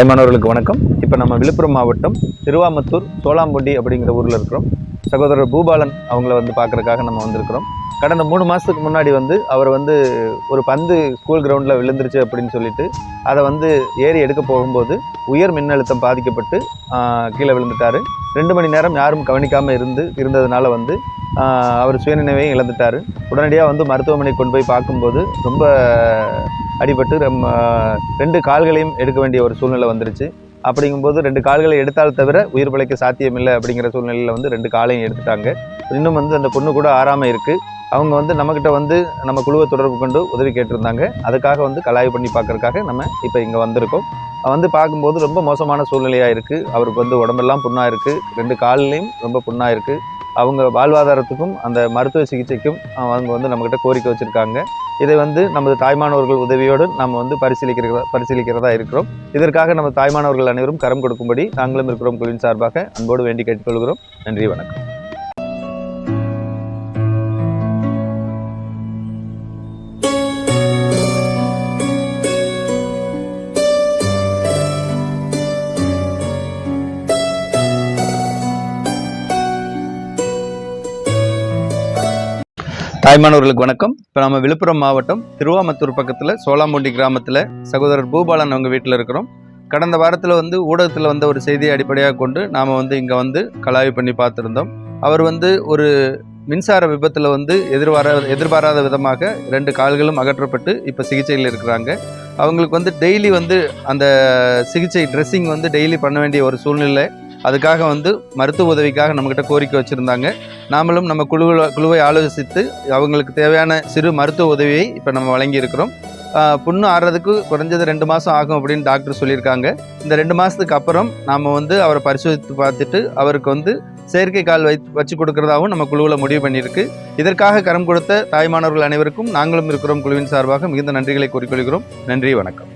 தாய்மானவர்களுக்கு வணக்கம். இப்போ நம்ம விழுப்புரம் மாவட்டம் திருவாமத்தூர் சோலாம்பொண்டி அப்படிங்கிற ஊரில் இருக்கிறோம். சகோதரர் பூபாலன் அவங்கள பார்க்குறதுக்காக நம்ம வந்திருக்கிறோம். கடந்த 3 மாதத்துக்கு முன்னாடி அவர் ஒரு பந்து ஸ்கூல் கிரவுண்டில் விழுந்துருச்சு அப்படின்னு சொல்லிட்டு அதை ஏறி எடுக்க போகும்போது உயர் மின்னழுத்தம் பாதிக்கப்பட்டு கீழே விழுந்துட்டார். 2 மணி நேரம் யாரும் கவனிக்காமல் இருந்ததுனால அவர் சுயநினைவையும் இழந்துட்டார். உடனடியாக மருத்துவமனை கொண்டு போய் பார்க்கும்போது ரொம்ப அடிபட்டு 2 கால்களையும் எடுக்க வேண்டிய ஒரு சூழ்நிலை வந்துருச்சு. அப்படிங்கும்போது 2 கால்களை எடுத்தால் தவிர உயிர் பிழைக்க சாத்தியமில்லை அப்படிங்கிற சூழ்நிலையில் 2 காலையும் எடுத்துட்டாங்க. இன்னும் அந்த பொண்ணு கூட ஆறாமல் இருக்குது. அவங்க நம்மக்கிட்ட நம்ம குழுவை தொடர்பு கொண்டு உதவி கேட்டிருந்தாங்க. அதுக்காக கலாய்வு பண்ணி பார்க்கறதுக்காக நம்ம இப்போ இங்கே வந்திருக்கோம். பார்க்கும்போது ரொம்ப மோசமான சூழ்நிலையாக இருக்குது. அவருக்கு உடம்பெல்லாம் புண்ணாக இருக்குது. 2 கால்லையும் ரொம்ப புண்ணாக இருக்குது. அவங்க வாழ்வாதாரத்துக்கும் அந்த மருத்துவ சிகிச்சைக்கும் அவங்க நம்மக்கிட்ட கோரிக்கை வச்சுருக்காங்க. இதை நமது தாய்மானவர்கள் உதவியோடு நம்ம பரிசீலிக்கிறதா இருக்கிறோம். இதற்காக நம்ம தாய்மானவர்கள் அனைவரும் கரம் கொடுக்கும்படி நாங்களும் இருக்கிறோம் குழுவின் சார்பாக அன்போடு வேண்டி கேட்டுக்கொள்கிறோம். நன்றி, வணக்கம். தாய்மானவர்களுக்கு வணக்கம். இப்போ நம்ம விழுப்புரம் மாவட்டம் திருவாமத்தூர் பக்கத்தில் சோலாம்பொண்டி கிராமத்தில் சகோதரர் பூபாலன் அவங்க வீட்டில் இருக்கிறோம். கடந்த வாரத்தில் ஊடகத்தில் ஒரு செய்தியை அடிப்படையாக கொண்டு நாம் இங்கே கலாய்வு பண்ணி பார்த்துருந்தோம். அவர் ஒரு மின்சார விபத்தில் எதிர்பாராத விதமாக 2 கால்களும் அகற்றப்பட்டு இப்போ சிகிச்சையில் இருக்கிறாங்க. அவங்களுக்கு டெய்லி அந்த சிகிச்சை ட்ரெஸ்ஸிங் டெய்லி பண்ண வேண்டிய ஒரு சூழ்நிலை. அதுக்காக மருத்துவ உதவிக்காக நம்மக்கிட்ட கோரிக்கை வச்சுருந்தாங்க. நாமளும் நம்ம குழுவை ஆலோசித்து அவங்களுக்கு தேவையான சிறு மருத்துவ உதவியை இப்போ நம்ம வழங்கியிருக்கிறோம். புண்ணு ஆறுறதுக்கு குறைஞ்சது 2 மாதம் ஆகும் அப்படின்னு டாக்டர் சொல்லியிருக்காங்க. இந்த 2 மாதத்துக்கு அப்புறம் நாம் அவரை பரிசோதித்து பார்த்துட்டு அவருக்கு செயற்கை கால் வச்சு கொடுக்கறதாகவும் நம்ம குழுவில் முடிவு பண்ணியிருக்கு. இதற்காக கரம் கொடுத்த தாய்மானவர்கள் அனைவருக்கும் நாங்களும் இருக்கிறோம் குழுவின் சார்பாக மிகுந்த நன்றிகளை கூறிக்கொள்கிறோம். நன்றி, வணக்கம்.